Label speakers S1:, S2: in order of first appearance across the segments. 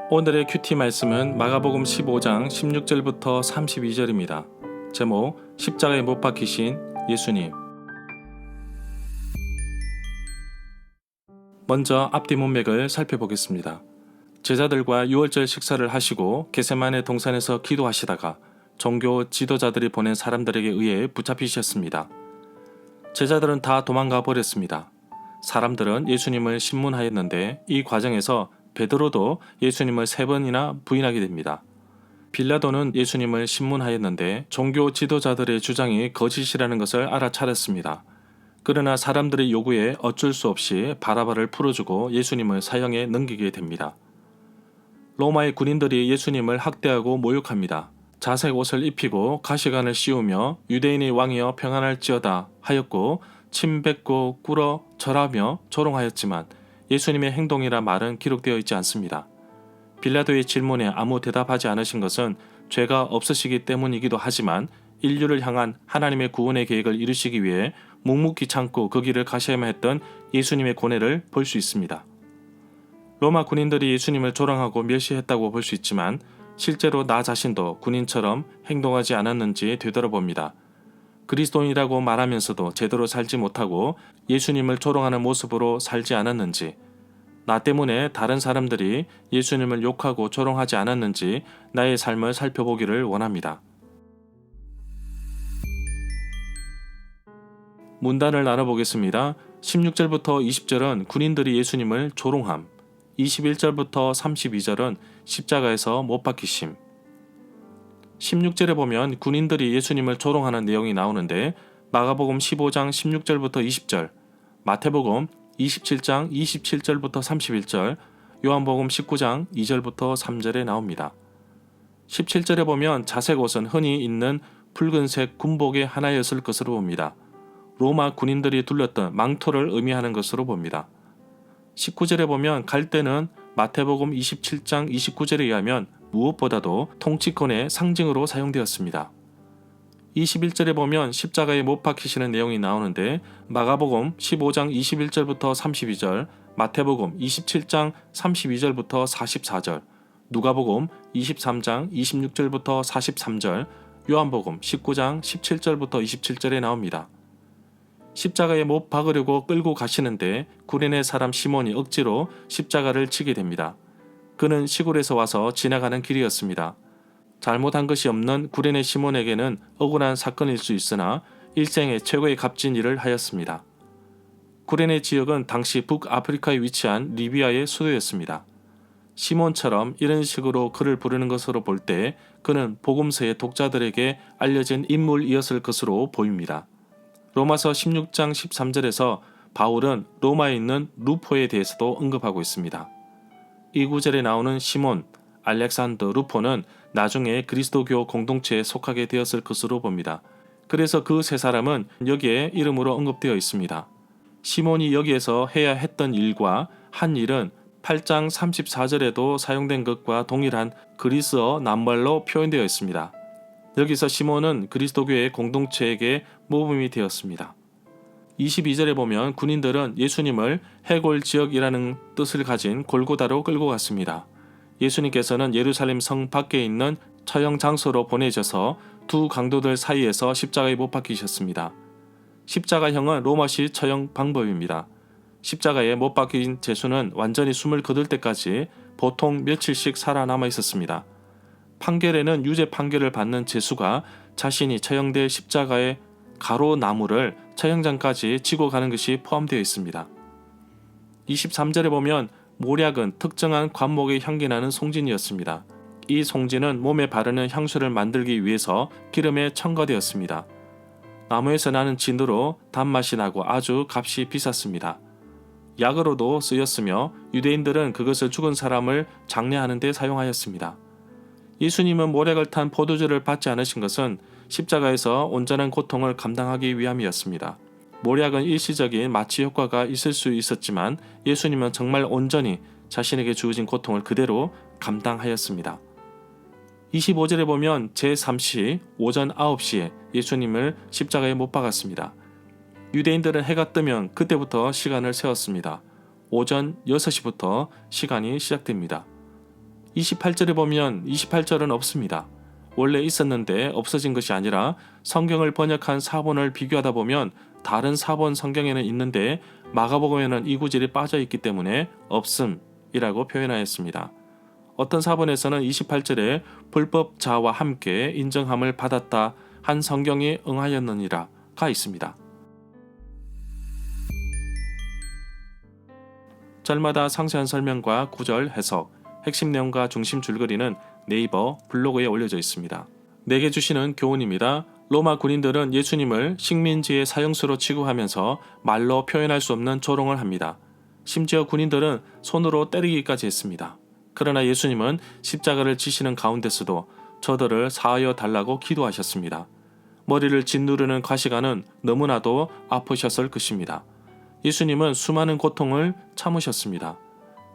S1: 오늘의 큐티 말씀은 마가복음 15장 16절부터 32절입니다. 제목 십자가에 못 박히신 예수님. 먼저 앞뒤 문맥을 살펴보겠습니다. 제자들과 유월절 식사를 하시고 겟세마네 동산에서 기도하시다가 종교 지도자들이 보낸 사람들에게 의해 붙잡히셨습니다. 제자들은 다 도망가 버렸습니다. 사람들은 예수님을 신문하였는데 이 과정에서 베드로도 예수님을 3번이나 부인하게 됩니다. 빌라도는 예수님을 신문하였는데 종교 지도자들의 주장이 거짓이라는 것을 알아차렸습니다. 그러나 사람들의 요구에 어쩔 수 없이 바라바를 풀어주고 예수님을 사형에 넘기게 됩니다. 로마의 군인들이 예수님을 학대하고 모욕합니다. 자색 옷을 입히고 가시관을 씌우며 유대인의 왕이여 평안할지어다 하였고 침 뱉고 꿇어 절하며 조롱하였지만 예수님의 행동이라 말은 기록되어 있지 않습니다. 빌라도의 질문에 아무 대답하지 않으신 것은 죄가 없으시기 때문이기도 하지만 인류를 향한 하나님의 구원의 계획을 이루시기 위해 묵묵히 참고 그 길을 가셔야만 했던 예수님의 고뇌를 볼 수 있습니다. 로마 군인들이 예수님을 조롱하고 멸시했다고 볼 수 있지만 실제로 나 자신도 군인처럼 행동하지 않았는지 되돌아봅니다. 그리스도인이라고 말하면서도 제대로 살지 못하고 예수님을 조롱하는 모습으로 살지 않았는지, 나 때문에 다른 사람들이 예수님을 욕하고 조롱하지 않았는지 나의 삶을 살펴보기를 원합니다. 문단을 나눠보겠습니다. 16절부터 20절은 군인들이 예수님을 조롱함, 21절부터 32절은 십자가에서 못 박히심. 16절에 보면 군인들이 예수님을 조롱하는 내용이 나오는데 마가복음 15장 16절부터 20절, 마태복음 27장 27절부터 31절, 요한복음 19장 2절부터 3절에 나옵니다. 17절에 보면 자색 옷은 흔히 있는 붉은색 군복의 하나였을 것으로 봅니다. 로마 군인들이 둘렀던 망토를 의미하는 것으로 봅니다. 19절에 보면 갈대는 마태복음 27장 29절에 의하면 무엇보다도 통치권의 상징으로 사용되었습니다. 21절에 보면 십자가에 못 박히시는 내용이 나오는데 마가복음 15장 21절부터 32절, 마태복음 27장 32절부터 44절, 누가복음 23장 26절부터 43절, 요한복음 19장 17절부터 27절에 나옵니다. 십자가에 못 박으려고 끌고 가시는데 구레네 사람 시몬이 억지로 십자가를 치게 됩니다. 그는 시골에서 와서 지나가는 길이었습니다. 잘못한 것이 없는 구레네 시몬에게는 억울한 사건일 수 있으나 일생의 최고의 값진 일을 하였습니다. 구레네 지역은 당시 북아프리카에 위치한 리비아의 수도였습니다. 시몬처럼 이런 식으로 그를 부르는 것으로 볼 때 그는 복음서의 독자들에게 알려진 인물이었을 것으로 보입니다. 로마서 16장 13절에서 바울은 로마에 있는 루포에 대해서도 언급하고 있습니다. 이 구절에 나오는 시몬, 알렉산더, 루포는 나중에 그리스도교 공동체에 속하게 되었을 것으로 봅니다. 그래서 그 세 사람은 여기에 이름으로 언급되어 있습니다. 시몬이 여기에서 해야 했던 일과 한 일은 8장 34절에도 사용된 것과 동일한 그리스어 낱말로 표현되어 있습니다. 여기서 시몬은 그리스도교의 공동체에게 모범이 되었습니다. 22절에 보면 군인들은 예수님을 해골 지역이라는 뜻을 가진 골고다로 끌고 갔습니다. 예수님께서는 예루살렘 성 밖에 있는 처형 장소로 보내져서 두 강도들 사이에서 십자가에 못 박히셨습니다. 십자가형은 로마식 처형 방법입니다. 십자가에 못 박힌 죄수는 완전히 숨을 거둘 때까지 보통 며칠씩 살아남아 있었습니다. 판결에는 유죄 판결을 받는 죄수가 자신이 처형될 십자가의 가로나무를 처형장까지 지고 가는 것이 포함되어 있습니다. 23절에 보면 모략은 특정한 관목의 향기나는 송진이었습니다. 이 송진은 몸에 바르는 향수를 만들기 위해서 기름에 첨가되었습니다. 나무에서 나는 진으로 단맛이 나고 아주 값이 비쌌습니다. 약으로도 쓰였으며 유대인들은 그것을 죽은 사람을 장례하는 데 사용하였습니다. 예수님은 모략을 탄 포도주를 받지 않으신 것은 십자가에서 온전한 고통을 감당하기 위함이었습니다. 모략은 일시적인 마취 효과가 있을 수 있었지만 예수님은 정말 온전히 자신에게 주어진 고통을 그대로 감당하였습니다. 25절에 보면 제3시 오전 9시에 예수님을 십자가에 못 박았습니다. 유대인들은 해가 뜨면 그때부터 시간을 세웠습니다. 오전 6시부터 시간이 시작됩니다. 28절에 보면 28절은 없습니다. 원래 있었는데 없어진 것이 아니라 성경을 번역한 사본을 비교하다 보면 다른 사본 성경에는 있는데 마가복음에는 이 구절이 빠져 있기 때문에 없음이라고 표현하였습니다. 어떤 사본에서는 28절에 불법자와 함께 인정함을 받았다 한 성경이 응하였느니라가 있습니다. 절마다 상세한 설명과 구절 해석, 핵심 내용과 중심 줄거리는 네이버 블로그에 올려져 있습니다. 내게 주시는 교훈입니다. 로마 군인들은 예수님을 식민지의 사형수로 취급하면서 말로 표현할 수 없는 조롱을 합니다. 심지어 군인들은 손으로 때리기까지 했습니다. 그러나 예수님은 십자가를 지시는 가운데서도 저들을 사하여 달라고 기도하셨습니다. 머리를 짓누르는 가시관은 너무나도 아프셨을 것입니다. 예수님은 수많은 고통을 참으셨습니다.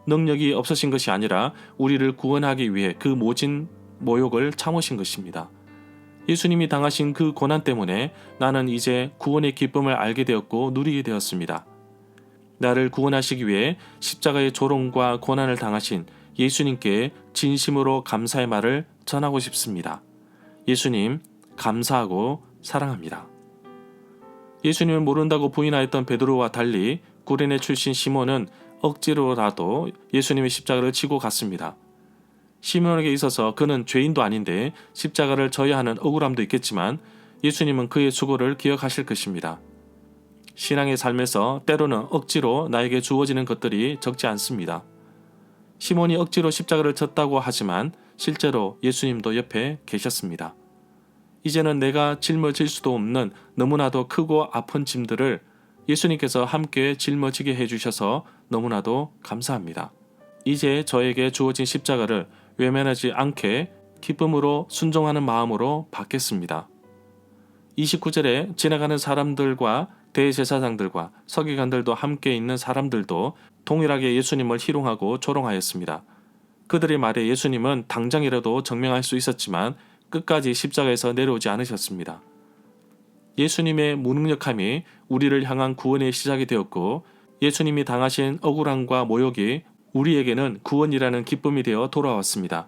S1: 능력이 없으신 것이 아니라 우리를 구원하기 위해 그 모진 모욕을 참으신 것입니다. 예수님이 당하신 그 고난 때문에 나는 이제 구원의 기쁨을 알게 되었고 누리게 되었습니다. 나를 구원하시기 위해 십자가의 조롱과 고난을 당하신 예수님께 진심으로 감사의 말을 전하고 싶습니다. 예수님, 감사하고 사랑합니다. 예수님을 모른다고 부인하였던 베드로와 달리 구레네 출신 시몬은 억지로라도 예수님의 십자가를 지고 갔습니다. 시몬에게 있어서 그는 죄인도 아닌데 십자가를 져야 하는 억울함도 있겠지만 예수님은 그의 수고를 기억하실 것입니다. 신앙의 삶에서 때로는 억지로 나에게 주어지는 것들이 적지 않습니다. 시몬이 억지로 십자가를 졌다고 하지만 실제로 예수님도 옆에 계셨습니다. 이제는 내가 짊어질 수도 없는 너무나도 크고 아픈 짐들을 예수님께서 함께 짊어지게 해주셔서 너무나도 감사합니다. 이제 저에게 주어진 십자가를 외면하지 않게 기쁨으로 순종하는 마음으로 받겠습니다. 29절에 지나가는 사람들과 대제사장들과 서기관들도 함께 있는 사람들도 동일하게 예수님을 희롱하고 조롱하였습니다. 그들의 말에 예수님은 당장이라도 증명할 수 있었지만 끝까지 십자가에서 내려오지 않으셨습니다. 예수님의 무능력함이 우리를 향한 구원의 시작이 되었고 예수님이 당하신 억울함과 모욕이 우리에게는 구원이라는 기쁨이 되어 돌아왔습니다.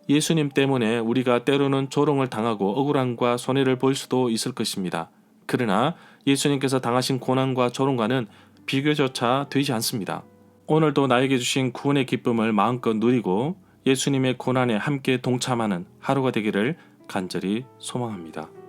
S1: 예수님 때문에 우리가 때로는 조롱을 당하고 억울함과 손해를 볼 수도 있을 것입니다. 그러나 예수님께서 당하신 고난과 조롱과는 비교조차 되지 않습니다. 오늘도 나에게 주신 구원의 기쁨을 마음껏 누리고 예수님의 고난에 함께 동참하는 하루가 되기를 간절히 소망합니다.